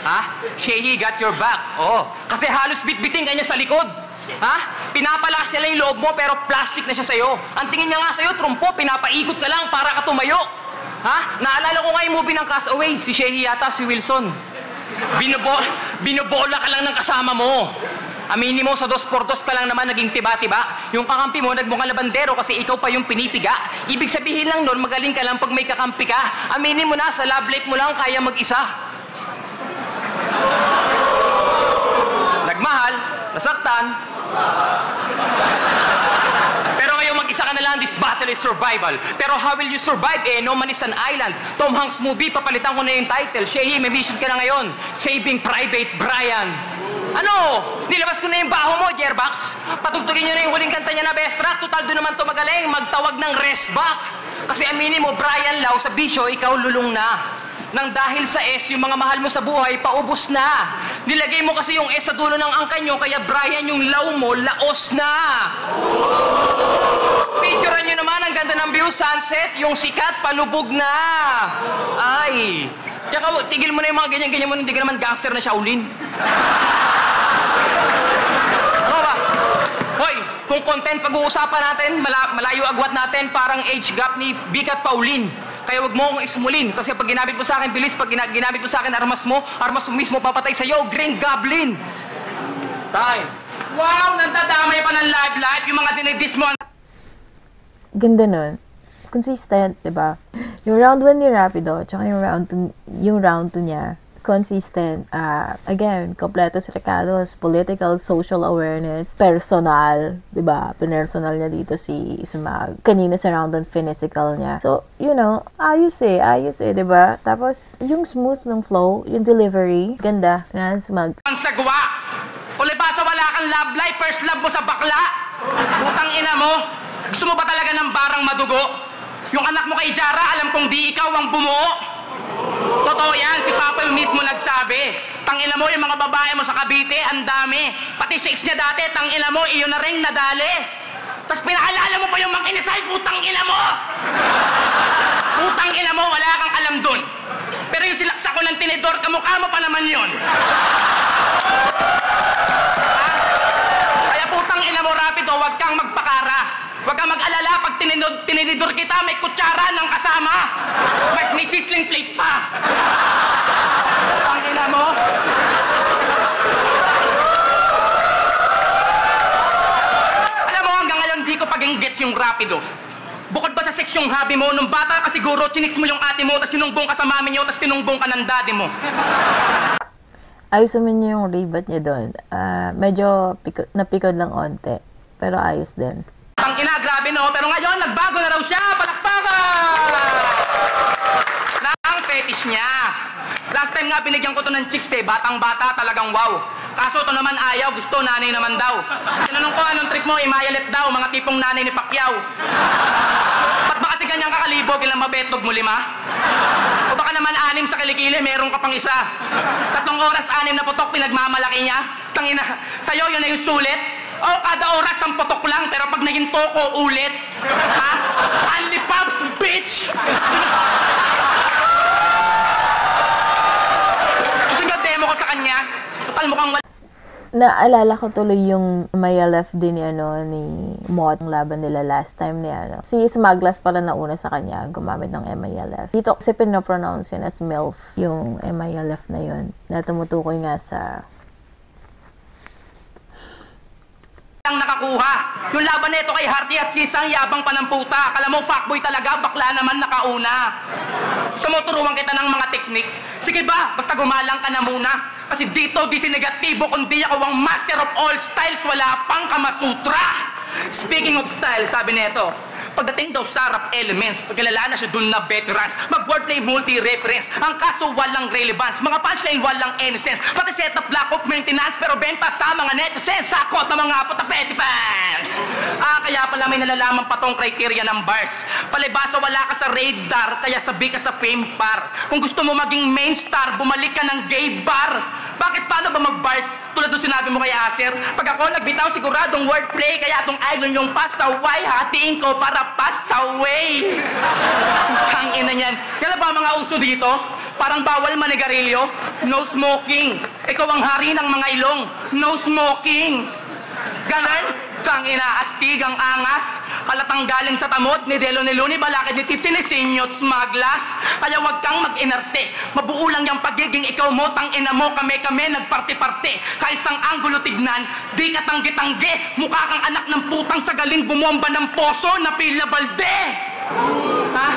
Ha? Shehi got your back. Oo. Kasi halos bitbiting kanya sa likod. Ha? Pinapalakas niya lang yung loob mo pero plastic na siya sa'yo. Ang tingin niya nga sa'yo, trumpo, pinapaikot ka lang para ka tumayo. Ha? Naalala ko nga yung movie ng Castaway. Si Shehi yata, si Wilson. Binobola ka lang ng kasama mo. Aminin mo, sa 2-2 ka lang naman naging tiba-tiba. Yung kakampi mo, nagmukhang labandero kasi ikaw pa yung pinipiga. Ibig sabihin lang nun, magaling ka lang pag may kakampi ka. Aminin mo na, sa love life mo lang kaya mag-isa. Nagmahal, nasaktan. Pero ngayon mag-isa ka na lang, this battle is survival. Pero how will you survive? No man is an island. Tom Hanks movie, papalitan ko na yung title. Shehi, may mission ka na ngayon. Saving Private Brian. Ano? Nilabas ko na yung baho mo, Jerbox. Patugtugin nyo na yung huling kanta niya na best track. Total doon naman to magaling. Magtawag ng rest back. Kasi aminin mo, Brian Lau, sa bisyo, ikaw lulong na. Nang dahil sa S, yung mga mahal mo sa buhay, paubos na. Nilagay mo kasi yung S sa dulo ng angkan nyo, kaya Brian, yung law mo, laos na. Picturean nyo naman, ang ganda ng view, sunset, yung sikat, palubog na. Ay. Tsaka, tigil mo na yung mga ganyan-ganyan mo, hindi ka naman gangster na Shaolin. Ano ba? Hoy, kung content pag-uusapan natin, malayo agwat natin, parang age gap ni Vic at Pauline. Kaya wag mo akong ismulin. Kasi pag ginamit mo sa akin, bilis. Pag ginamit mo sa akin, armas mo mismo papatay sa'yo. Green Goblin. Time. Wow, nandadamay pa ng live. Yung mga dinidis mo. Ganda nun. Consistent, diba? Yung round 1 ni Rapido, tsaka yung round 2 niya, consistent. Again, kompletos recados, political, social awareness, personal, diba? Pinersonal niya dito si Smag. Kanina sa round 1, physical niya. So, you know, ayos eh, diba? Tapos, yung smooth ng flow, yung delivery, ganda na Smag. Ang sagwa! Ulibasa, wala kang love life, first love mo sa bakla! Putang ina mo! Gusto mo ba talaga ng barang madugo? Yung anak mo kay Jara, alam kong di ikaw ang bumuo. Totoo yan, si Papa mismo nagsabi. Tangina mo, yung mga babae mo sa Cavite, ang dami. Pati si ex niya dati, tangina mo, iyon na rin nadali. Tapos pinaalala mo pa yung makinisay, putang ina mo! Putang ina mo, wala kang alam dun. Pero yung silaksa ko ng tinidor, kamukha mo pa naman yun. Kaya putang ina mo, Rapido, huwag kang magpakara. Huwag kang mag-alala, pag tinidor kita, may kutsara ng kasama. May sizzling plate pa. Putang ina mo. Alam mo, hanggang ngayon, di ko pag-gets yung Rapido. Bukod ba sa sex yung hobby mo, nung bata ka siguro, chiniks mo yung ate mo, tapos sinumbong ka sa mami niyo, tapos tinumbong ka ng daddy mo. Ayos naman niya yung ribat niya doon. Medyo napikod lang onte. Pero ayos din. Ang ina, grabe no? Pero ngayon, nagbago na raw siya! Palakpakan! Ang fetish niya. Last time nga, binigyan ko to ng chicks eh. Batang-bata, talagang wow. Kaso ito naman ayaw, gusto, nanay naman daw. Tinanong ko, anong trick mo? Imayalit daw, mga tipong nanay ni Pacquiao. Ba't ba kasi ganyan kakalibog, ilang mabetog mo, 5? O baka naman 6 sa kilikili, meron ka pang isa. 3 oras, 6 na putok, pinagmamalaki niya. Tangina, sa'yo yun na yung sulit. O, kada oras, 1 putok lang, pero pag naging toko, ulit. Ha? Only pops, bitch! Gusto nyo demo ko sa kanya? Total mukhang wala. Naalala ko tuloy yung Maya left din ni Mot, ang laban nila last time ni Si Smaglas pala nauna sa kanya, gumamit ng MILF. Dito kasi pinopronounce yun as MILF, yung MILF na yun, na tumutukoy nga sa ang nakakuha. Yung laban nito kay Harty at Sisang, yabang pa ng puta. Akala mo, fuckboy talaga, bakla naman nakauna. Gusto mo turuan kita ng mga teknik? Sige ba, basta gumalang ka na muna. Kasi dito, di si negatibo, kundi ako ang master of all styles, wala pang Kamasutra. Speaking of style, sabi nito, pagdating daw sa rap elements, pagkalala na siya dun na veterans, mag-wordplay multi-reference, ang kaso walang relevance, mga punchline walang any sense, pati setup lack of maintenance, pero benta sa mga netizens, sakot ng mga patapeti fans. Kaya pala may nalalaman pa tong criteria ng bars. Palibasa wala ka sa radar, kaya sabi ka sa fame par. Kung gusto mo maging main star, bumalik ka ng gay bar. Bakit paano ba mag-bars? Tulad nung sinabi mo kay Acer, pag ako nagbitaw siguradong wordplay, kaya tong island yung pasaway, hatiin ko para pass away. Tangina niyan. Kailan ba mga uso dito? Parang bawal manigarilyo. No smoking. Ikaw ang hari ng mga ilong. No smoking. Ganon? Tangina, astig ang angas. Halatang galing sa tamod ni Delo ni Luni, balakid ni Tipsy ni Sinyot Smaglas. Kaya wag kang mag-inerte. Mabuo lang yung pagiging ikaw mo, tangina mo, kami-kami, nagparti-parte. Kaisang anggulo tignan, di ka tanggi-tanggi. Mukha kang anak ng putang sa galing bumomba ng poso na Pila Balde. Ha?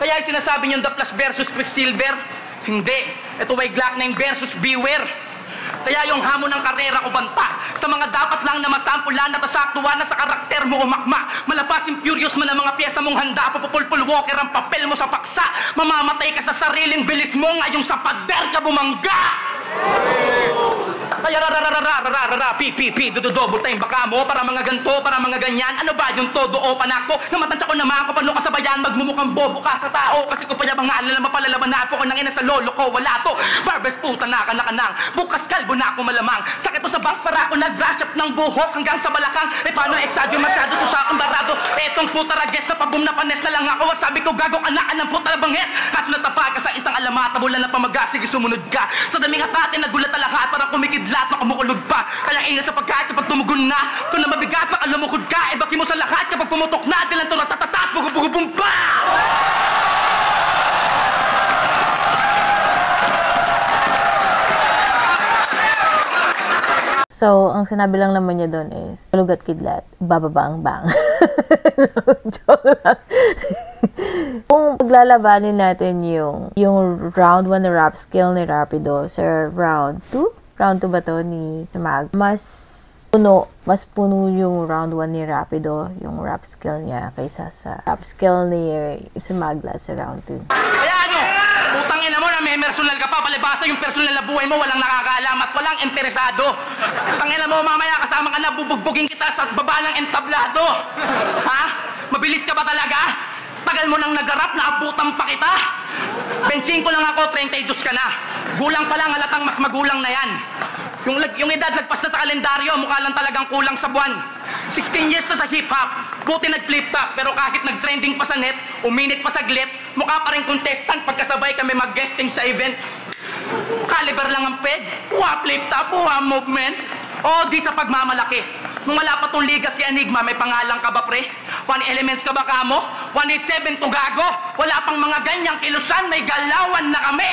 Kaya yung sinasabi niyong The Flash versus Quicksilver? Hindi. Ito ay Glock 9 versus Beware. Kaya yung hamon ng karera ko banta sa mga dapat lang na masampulan at asaktuhan na sa karakter mo umakma. Malafasin furious man ang mga pyesa mong handa, papupulpul walker ang papel mo sa paksa. Mamamatay ka sa sariling bilis mo ngayong sa pader ka bumangga. Kaya pi, double time baka mo, para mga ganto, para mga ganyan. Ano ba yung todo o panako? Namatansya ko naman ako, paano ka sa bayan, magmumukhang bobo ka sa tao. Kasi ko pa yung mga alala, mapalalaban na ako, nang ina sa lolo ko, wala to. Barbers puta na ka na kanang, bukas kalbo na ako malamang. Sakit to sa bangs para ako nag-brush up ng buhok hanggang sa balakang. Paano eksadyo masyado, susakang barado. Etong puta rages na pabum na panes na lang ako. Sabi ko gago anak ng puta na banghes. Kaso natapa ka sa isang alamata, bulan na pamaga, sige sumunod ka. Sa daming hatatin, nagulat na lahat, parang kumikidlat na kumukulog pa. Kaya ingat sa pagkain kapag tumugon na. Kung na mabigat, baka lumukod ka. Ibaki mo sa lahat kapag pumutok na. Dilan to ratatatat, bugubugubumpa! So, ang sinabi lang naman niya doon is, lugat kidlat, bababa ang bang. Joke lang. Kung paglalabanin natin yung round 1 na rap skill ni Rapido sa round 2? Round 2 ba to ni Mag? Mas puno yung round 1 ni Rapido, yung rap skill niya, kaysa sa rap skill ni Smaglas sa round 2. Kaya ano? Putang ina mo na may personal ka pa, palibasa yung personal na buhay mo, walang nakakaalam at walang interesado. Putang ina mo, mamaya kasama ka na, bubugbugin kita sa baba ng entablado. Ha? Mabilis ka ba talaga? Tagal mo nang nagarap, naabutan pa kita. Benching ko lang ako, 32 ka na. Gulang pa lang, halatang mas magulang na yan. Yung edad nagpas na sa kalendaryo, mukha lang talagang kulang sa buwan. 16 years na sa hip-hop, buti nag-flip top, pero kahit nag-trending pa sa net, uminit pa saglit, Mukha pa rin contestant pagkasabay kami mag-guesting sa event. Caliber lang ang peg. Puha flip top, puha movement. O di sa pagmamalaki. Nung wala pa tong liga si Enigma, may pangalan ka ba, pre? 1 elements ka ba kamo? 187 to gago? Wala pang mga ganyang kilusan, may galawan na kami.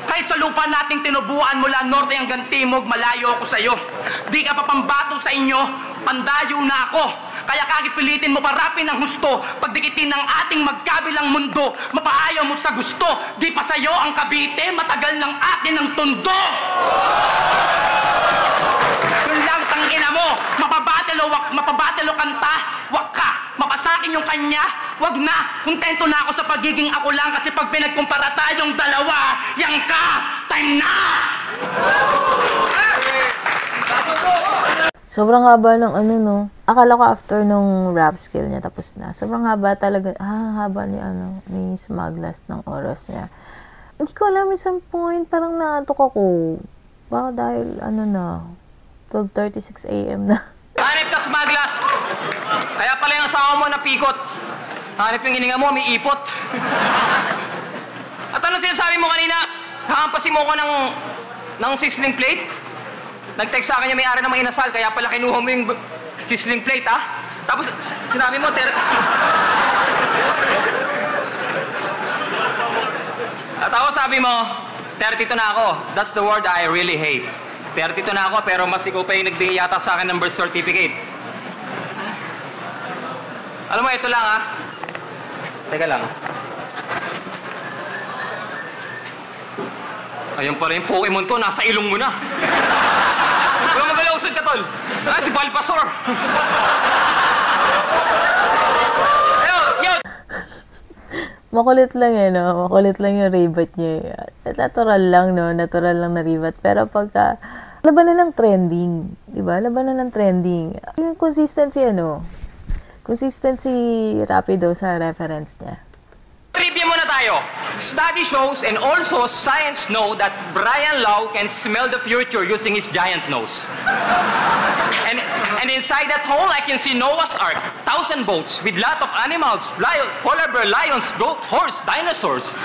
Kaya sa lupa nating tinubuan mula norte hanggang timog, malayo ako sa'yo. Di ka pa pambato sa inyo, pandayo na ako. Kaya kahit pilitin mo parapin ang gusto, pagdikitin ng ating magkabilang mundo, mapaayaw mo sa gusto, di pa sa'yo ang Cavite, matagal ng atin ang tundo. Yun lang, tangina mo, mapabatelo kanta, wag ka, mapasakin yung kanya, wag na, kontento na ako sa pagiging ako lang, kasi pag pinagkumpara tayong dalawa, yang ka, time na! Sobrang haba ng ano, no. Akala ko after nung rap skill niya, tapos na. Sobrang haba talaga. Haba ni ano, ni Smaglas ng oras niya. Hindi ko alam, isang point, parang naatok ako. Baka dahil, ano na, 12:36 a.m. na. Hanip ka, Smaglas! Kaya pala yung asawa mo napikot. Hanip yung hininga mo, may ipot. At ano sinasabi mo kanina? Hahampasin mo ko ng sizzling plate? Nag-text sa akin yung may-ari ng mga inasal, kaya pala kinuha mo yung sizzling plate, ha? Tapos, sinabi mo, At ako sabi mo, 32 na ako. That's the word I really hate. 32 na ako, pero mas ikaw pa yung nagbigay yata sa akin ng birth certificate. Alam mo, ito lang, ha? Teka lang. Ayun pala yung Pokemon ko, nasa ilong mo na. Huwag magalaw, usod ka, tol. Ah, si Balpasor. Makulit lang eh, no? Makulit lang yung ribat niya. Natural lang, no? Natural lang na ribat. Pero pagka, labanan ng trending. Diba? Labanan ng trending. Yung consistency, ano? Consistency rapido sa reference niya. Trivia muna tayo. Study shows and also science know that Brian Lau can smell the future using his giant nose. And inside that hole, I can see Noah's Ark, 1,000 boats with lot of animals, polar bear, lions, goat, horse, dinosaurs.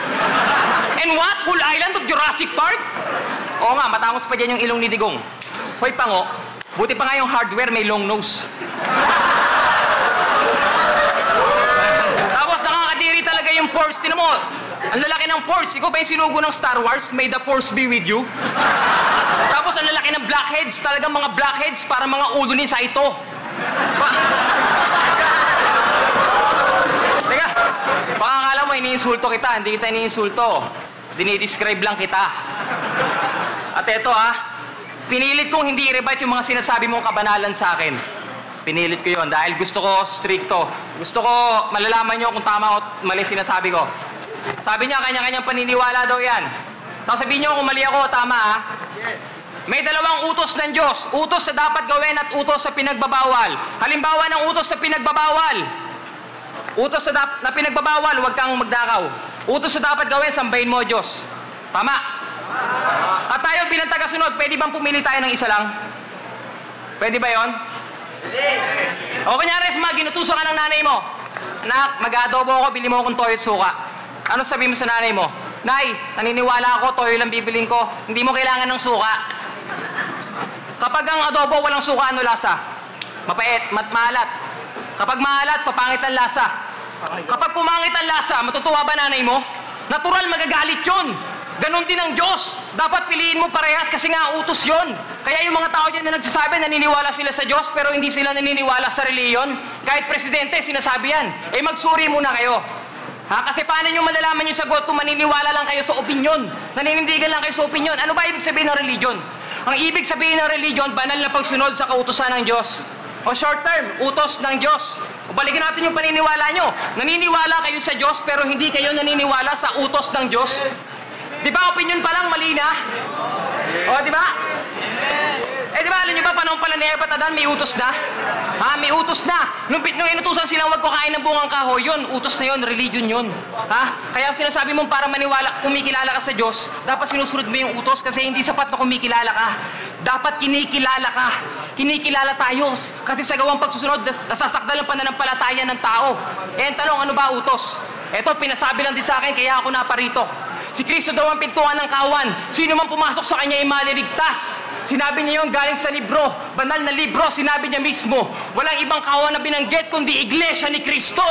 And what? Whole island of Jurassic Park? Oo nga, matangos pa dyan yung ilong ni Digong. Hoy, pango, buti pa nga yung hardware may long nose. Tapos nakakadiri talaga yung Force. Tinan mo, ang lalaki ng Force. Ikaw ba yung sinugo ng Star Wars? May the Force be with you? Tapos ang lalaki ng blackheads. Talagang mga blackheads para mga ulo ni Saito. Teka, baka akala mo iniinsulto kita. Hindi kita iniinsulto. Dinidescribe lang kita. At eto pinilit kong hindi i-rebite yung mga sinasabi mong kabanalan sa akin. Pinilit ko yon dahil gusto ko stricto. Gusto ko malalaman nyo kung tama o mali sinasabi ko. Sabi niya, kanya-kanyang paniniwala daw yan. Sabihin nyo kung mali ako o tama, May dalawang utos ng Diyos. Utos na dapat gawin at utos sa pinagbabawal. Halimbawa ng utos sa pinagbabawal. Utos na pinagbabawal, huwag kang magdakaw. Utos na dapat gawin, sambahin mo Diyos. Tama? At tayo bilang tagasunod, pwede bang pumili tayo ng isa lang? Pwede ba yon? O kunyari, ginutuso ka ng nanay mo. Anak, mag-adobo ako, bili mo akong toyo at suka. Ano sabihin mo sa nanay mo? Nay, naniniwala ako, toyo lang bibiling ko. Hindi mo kailangan ng suka. Kapag ang adobo walang suka, ano lasa? Mapait, maalat. Kapag maalat, papangit ang lasa. Kapag pumangit ang lasa, matutuwa ba nanay mo? Natural, magagalit yun. Ganon din ang Diyos. Dapat piliin mo parehas kasi nga utos yon. Kaya yung mga tao dyan na nagsasabi, naniniwala sila sa Diyos pero hindi sila naniniwala sa reliyon. Kahit presidente, sinasabi yan. Magsuri muna kayo. Kasi paano nyo malalaman yung sagot kung maniniwala lang kayo sa opinyon? Naninindigan lang kayo sa opinyon. Ano ba ibig sabihin ng religion? Ang ibig sabihin ng religion, banal na pagsunod sa kautusan ng Diyos. O short term, utos ng Diyos. O balikan natin yung paniniwala nyo. Naniniwala kayo sa Diyos pero hindi kayo naniniwala sa utos ng Diyos. Di ba, opinion pa lang, mali na? O, di ba? Di ba, alam nyo ba, panahon pala ni Eva at Adan, may utos na? May utos na. Nung inutusan silang wag kukain ng bungang kahoy, yun, utos na yun, religion yun. Kaya sinasabi mong para maniwala, kumikilala ka sa Diyos, dapat sinusunod mo yung utos kasi hindi sapat na kumikilala ka. Dapat kinikilala ka. Kinikilala tayo. Kasi sa gawang pagsusunod, nasasakdal ang pananampalataya ng tao. Ang tanong, ano ba utos? Eto, pinasabi lang din sa akin, kaya ako naparito. Si Kristo daw ang pintuan ng kawan. Sino man pumasok sa kanya ay maliligtas. Sinabi niya yung galing sa libro, banal na libro, sinabi niya mismo, walang ibang kawan na binanggit kundi iglesia ni Kristo.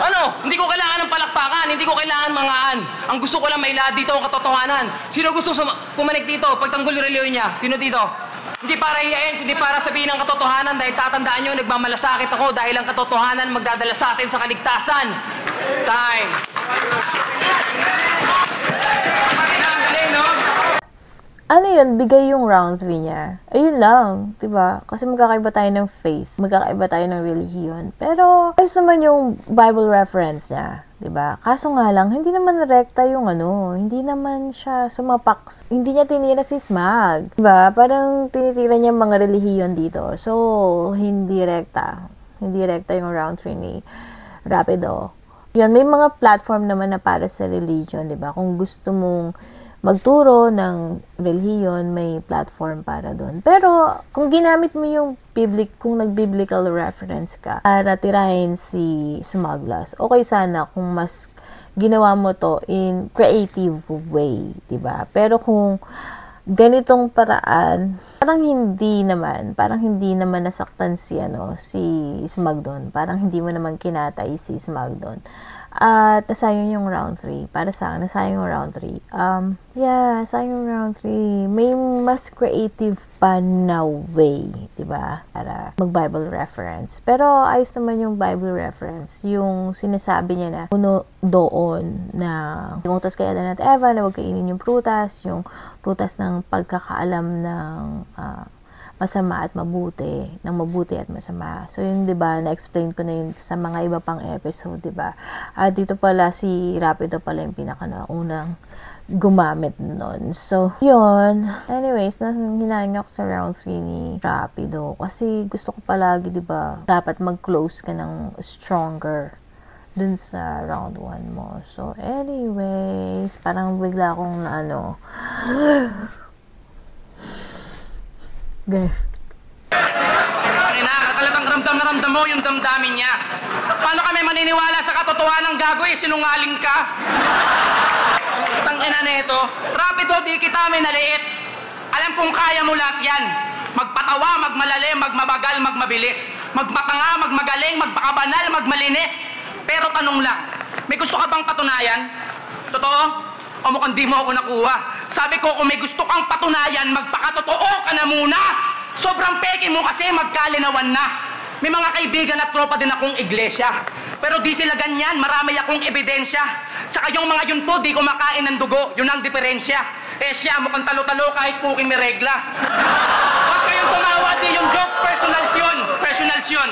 Ano? Hindi ko kailangan ng palakpakan, hindi ko kailangan mangaan. Ang gusto ko lang mailahad dito ang katotohanan. Sino gusto pumanik dito, pagtanggol yung reliyon niya? Sino dito? Hindi para hiyain, kundi para sabihin ang katotohanan dahil tatandaan nyo, nagmamalasakit ako dahil ang katotohanan magdadala sa atin sa kaligtasan. Time. Ano yun, bigay yung round 3 niya. Ayun lang, diba? Kasi magkakaiba tayo ng faith, magkakaiba tayo ng relihiyon. Pero, ayos naman yung Bible reference niya, diba? Kaso nga lang, hindi naman rekta yung hindi naman siya sumapak, hindi niya tinira si Smag, diba? Parang tinitira niya mga relihiyon dito. So, hindi rekta yung round 3 ni Rapido. Yun, may mga platform naman na para sa religion, diba? Kung gusto mong magturo ng relihiyon, may platform para doon. Pero, kung ginamit mo yung kung nag-biblical reference ka, para tirahin si Smugglers, okay sana kung mas ginawa mo to in creative way, diba? Pero kung ganitong paraan, parang hindi naman nasaktan si Smug doon. Parang hindi mo naman kinatay si Smug doon. At nasayang yung round 3. Para sa akin, nasayang yung round 3. Sayang yung round 3. May mas creative pa na way, diba? Para mag-Bible reference. Pero ayos naman yung Bible reference. Yung sinasabi niya na puno doon na utos kay Adan at Eva na huwag kainin yung prutas ng pagkakaalam ng masama at mabuti, ng mabuti at masama. So yun, 'di ba, na-explain ko na yun sa mga iba pang episode, 'di ba? At dito pala si Rapido pala yung pinakaunang gumamit nun. So, yun. Anyways, hinahing ako sa round 3 ni Rapido kasi gusto ko palagi, 'di ba, dapat mag-close ka ng stronger dun sa round 1 mo. So, anyways, parang bigla akong Talagang ramdam na ramdam mo yung damdamin niya. Paano kami maniniwala sa katotohanan ng gagoy? Sinungaling ka. Tangina nito. Rapido, di kita minaliit. Alam kong kaya mo lahat yan. Magpatawa, magmalalim, magmabagal, magmabilis. Magmatanga, magmagaling, magpakabanal, magmalinis. Pero tanong lang, may gusto ka bang patunayan? Totoo? O mukhang di mo ako nakuha. Sabi ko, kung may gusto kang patunayan, magpakatotoo ka na muna. Sobrang peke mo kasi magkalinawan na. May mga kaibigan at tropa din akong iglesia. Pero di sila ganyan, marami akong ebidensya. Tsaka yung mga yun po, di kumakain ng dugo. Yun ang diferensya. Siya, mukhang talo-talo kahit puking may regla. Huwag kayong tumawa, di yung jokes, personals yun.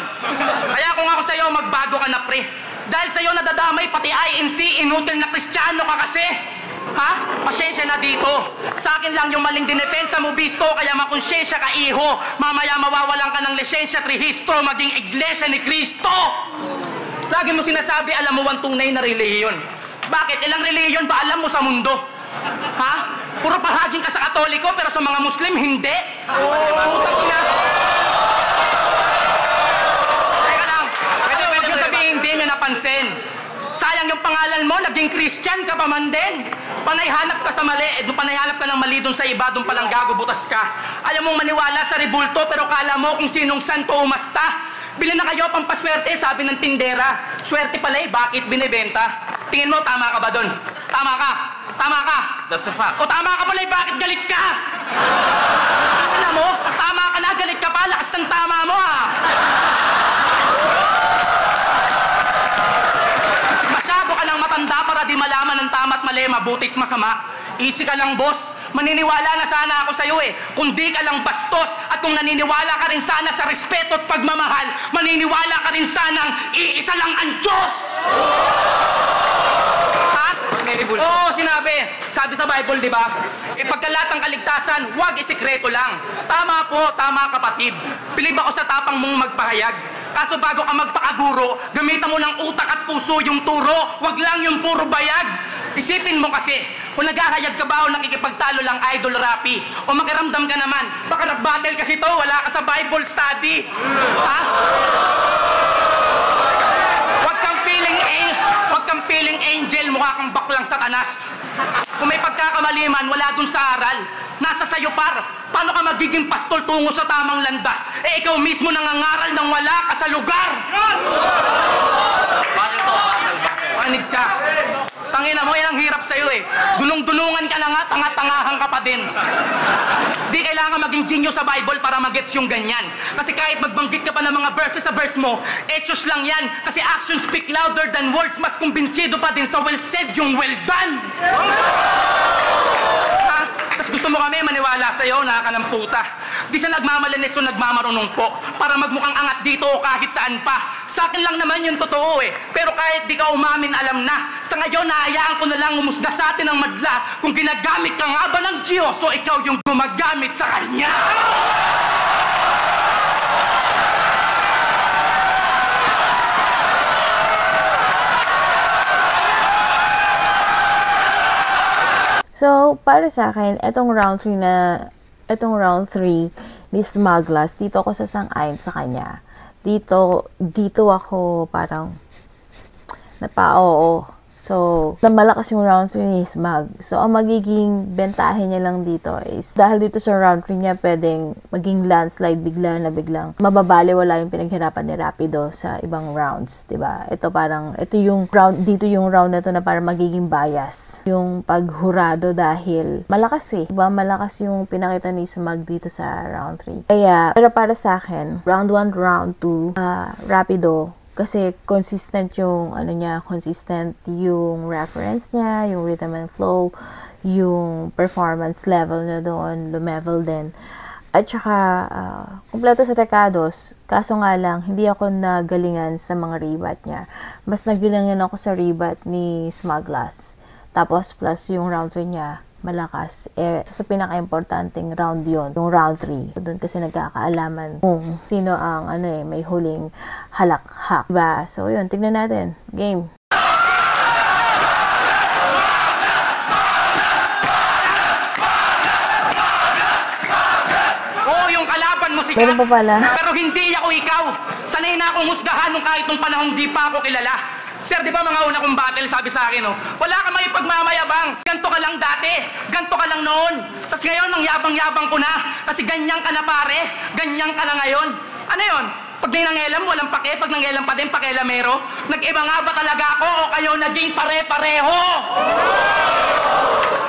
Kaya kung ako sa'yo, magbago ka na pre. Dahil sa'yo nadadamay pati INC, inutil na Kristiyano ka kasi. Ha? Pasyensya na dito. Sa akin lang yung maling dinepensa mo, bisto, kaya makonsyensya ka, iho. Mamaya mawawalan ka ng lisensya, trihistro, maging iglesia ni Kristo. Lagi mo sinasabi, alam mo ang tunay na relihiyon. Bakit? Ilang relihiyon ba alam mo sa mundo? Ha? Puro pahaging ka sa Katoliko, pero sa mga Muslim, hindi. Putang ina. Teka lang. Huwag nyo sabihin, hindi nyo napansin. Sayang yung pangalan mo, naging Christian ka pa man din. Panayhanap ka sa mali, panayhanap ka ng mali dun sa iba, dun palang gago, butas ka. Ayaw mong maniwala sa rebulto, pero kala mo kung sinong santo umasta. Bili na kayo pampaswerte, sabi ng tindera. Swerte pala bakit binibenta? Tingin mo, tama ka ba dun? Tama ka? Tama ka? That's the fact. O tama ka pala bakit galit ka? Alam mo, tama ka na, galit ka pa, lakas ng tama mo ha. Matanda para di malaman ng tama at mali, mabutit masama. Easy ka lang, boss. Maniniwala na sana ako sa'yo eh. Kung di ka lang bastos at kung naniniwala ka rin sana sa respeto at pagmamahal, maniniwala ka rin sanang iisa lang ang Diyos! Ha? Oo, sinabi. Sabi sa Bible, di ba? Ipagkalat ang kaligtasan, huwag isikreto lang. Tama po, tama kapatid. Bilib ako sa tapang mong magpahayag. Kaso bago ka magpakaguro, gamitan mo ng utak at puso yung turo, wag lang yung puro bayag. Isipin mo kasi, kung naghahayag ka ba o nakikipagtalo lang Idol Rapi, o makiramdam ka naman, baka nag-battle kasi to, wala ka sa Bible study. Ha? Wag satanas. Kung may pagkakamali man, wala dun sa aral. Nasa sayo, par. Paano ka magiging pastol tungo sa tamang landas? Eh, ikaw mismo nangangaral nang wala ka sa lugar. Panig ka. Tangina mo, yan ang hirap sa'yo eh. Dulong-dulungan ka na nga, tanga-tangahan ka pa din. Di kailangan maging genius sa Bible para magets yung ganyan. Kasi kahit magbanggit ka pa ng mga verses sa verse mo, etos lang yan. Kasi actions speak louder than words. Mas kumbinsido pa din sa well said yung well done. Ha? Tapos gusto mo kami maniwala sa'yo, nakaka ng puta. Di sa nagmamalanes o nagmamarunong po para magmukhang angat dito o kahit saan pa. Sa akin lang naman yung totoo eh. Pero kahit di ka umamin, alam na. Sa ngayon, naayaan ko na lang umusga sa atin ng madla kung ginagamit ka nga ba ng Diyos o ikaw yung gumagamit sa Kanya. So, para sa akin, etong round 3 ni Smuglass, dito ako sasang-ayon sa kanya. Dito ako parang oo. So, malakas yung round 3 ni Smug. So, ang magiging bentahe niya lang dito is, dahil dito sa round 3 niya, pwedeng maging landslide biglang mababaliwala yung pinaghirapan ni Rapido sa ibang rounds, diba? Ito yung round, dito yung round na to na parang magiging bias. Yung paghurado dahil malakas eh. Diba? Malakas yung pinakita ni Smug dito sa round 3. Kaya, pero para sa akin, round 1, round 2, Rapido, kasi consistent yung reference niya, yung rhythm and flow, yung performance level niya doon, lumevel din. At saka, kumpleto sa recados, kaso nga lang, hindi ako nagalingan sa mga rebat niya. Mas nagalingan ako sa rebat ni Smuglass. Tapos, plus yung round 3 niya, malakas. Sa pinaka-importanting round yon, yung round 3. Doon kasi nagkakaalaman kung sino ang may huling halakhak. Diba? So, yun. Tignan natin. Game. Oo, yung kalaban mo si Meron pa pala. Pero hindi ako ikaw. Sanay na akong husgahan nung kahit nung panahong di pa ako kilala. Sir, di ba mga una kong battle, sabi sa akin, wala ka may pagmamayabang. Ganto ka lang dati, ganto ka lang noon. Tapos ngayon, ang yabang-yabang ko na. Kasi ganyan ka na pare, ganyan ka na ngayon. Ano yun? Pag may nangelam, walang pake. Pag nangelam pa din, pakelamero. Nag-iba nga ba talaga ako o kayo naging pare-pareho?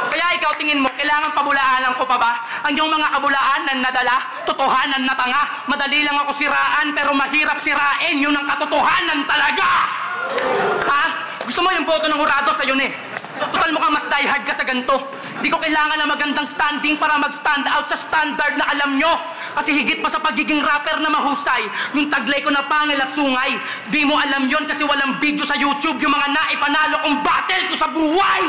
Kaya ikaw, tingin mo, kailangan pabulaanan ko pa ba? Ang iyong mga kabulaanan na dala, totohanan na tanga. Madali lang ako siraan, pero mahirap sirain. Yun ang katotohanan talaga. Ha? Gusto mo yung boto ng hurado sa'yo eh. Total mo ka mas diehard ka sa ganito. Di ko kailangan na magandang standing para mag-stand out sa standard na alam nyo. Kasi higit pa sa pagiging rapper na mahusay, yung taglay ko na pangil at sungay. Di mo alam yon kasi walang video sa YouTube yung mga naipanalo kong battle ko sa buhay.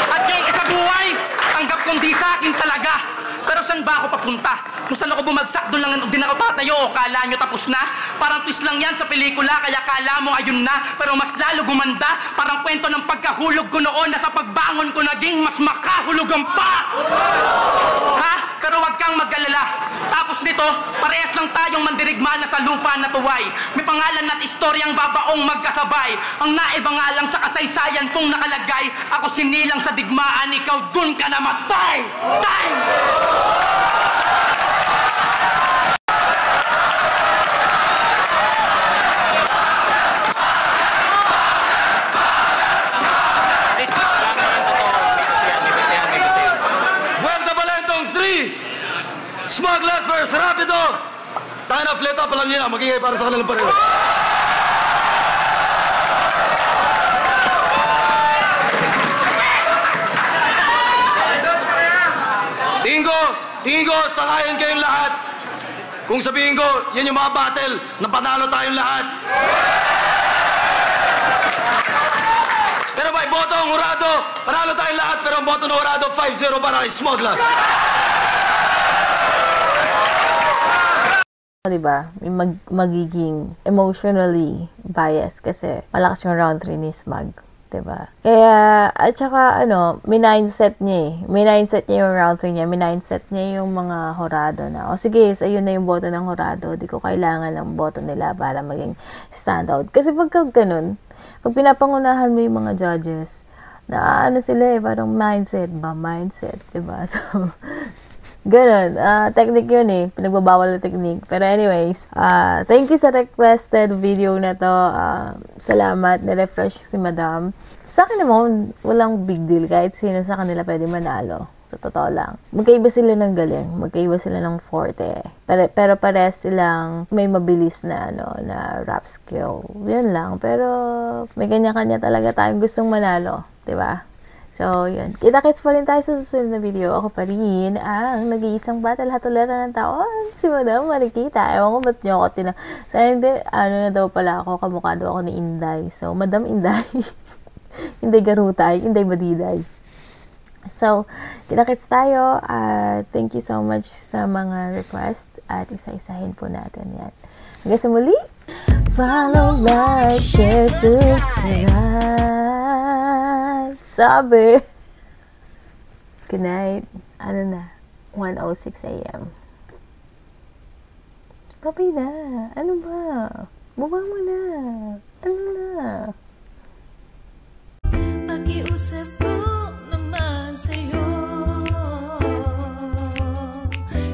At yung sa buhay, tanggap kong di sa akin talaga. Pero saan ba ako papunta? Kung saan ako bumagsak, doon lang din ako tatayo o kala nyo tapos na? Parang twist lang yan sa pelikula, kaya kala mo ayun na. Pero mas lalo gumanda, parang kwento ng pagkahulog ko noon na sa pagbangon ko naging mas makahulugan pa! Ha? Pero wag kang mag-alala. Tapos nito, parehas lang tayong mandirigma na sa lupa na tuway. May pangalan at istoryang babaong magkasabay. Ang naiba nga lang sa kasaysayan kong nakalagay. Ako sinilang sa digmaan, ikaw dun ka namatay! Time! Smuglass vs. Rapido! Tayo na, flat up, alam niyo na, magigay para sa kanilang pareho. Tingin ko, sangayon kayong lahat. Kung sabihin ko, yan yung mga battle, na panalo tayong lahat. Pero may boto ang hurado, panalo tayong lahat, pero ang boto ng hurado, 5-0 para kay Smuglass. Diba? Magiging emotionally biased kasi malakas yung round 3 ni Smug. Diba? Kaya, at saka, may mindset niya eh. May mindset niya yung round 3 niya. May mindset niya yung mga horado na, o sige, ayun na yung boto ng horado. Di ko kailangan ng boto nila para maging standout. Kasi pagka ganun, Pag pinapangunahan mo yung mga judges, na ano sila parang mindset, diba? So, ganun. Technique yun pinagbabawal na technique. Pero anyways, thank you sa requested video na to. Salamat, na-refresh si Madam. Sa akin naman, walang big deal. Kahit sino sa kanila pwede manalo. Sa totoo lang. Magkaiba sila ng galing. Magkaiba sila ng forte. Pero parehas silang may mabilis na, na rap skill. Yun lang. Pero may kanya-kanya talaga tayong gustong manalo. Diba? So, yun. Kita-kits pa rin tayo sa susunod na video. Ako pa rin ang nag-iisang battle hatulera ng taon. Si Madam Marikita. Ewan ko ba't nyo ako hindi, na daw pala ako. Kamukha daw ako ni Inday. So, Madam Inday. Inday Garutay. Inday Badiday. So, kita-kits tayo. Thank you so much sa mga request. At isa-isahin po natin yan. Hanggang sa muli. Follow, like, share, subscribe. Sabi. Good night. 1:06 a.m. Kapay na. Ano ba? Baba mo na. Ano na? Pakiusap ko naman sa'yo.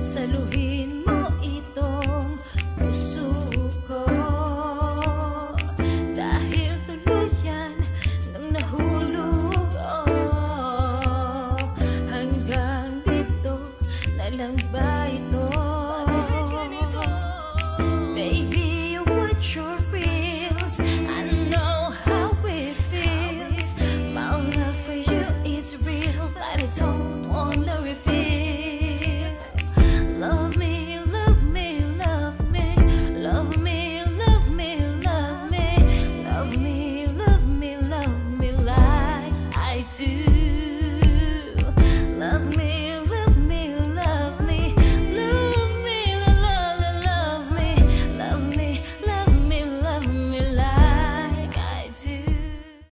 Saluhin mo itong puso ko. Dahil tuluyan nang nahulog. Hanggang dito na lang ba ito? Baby, what's your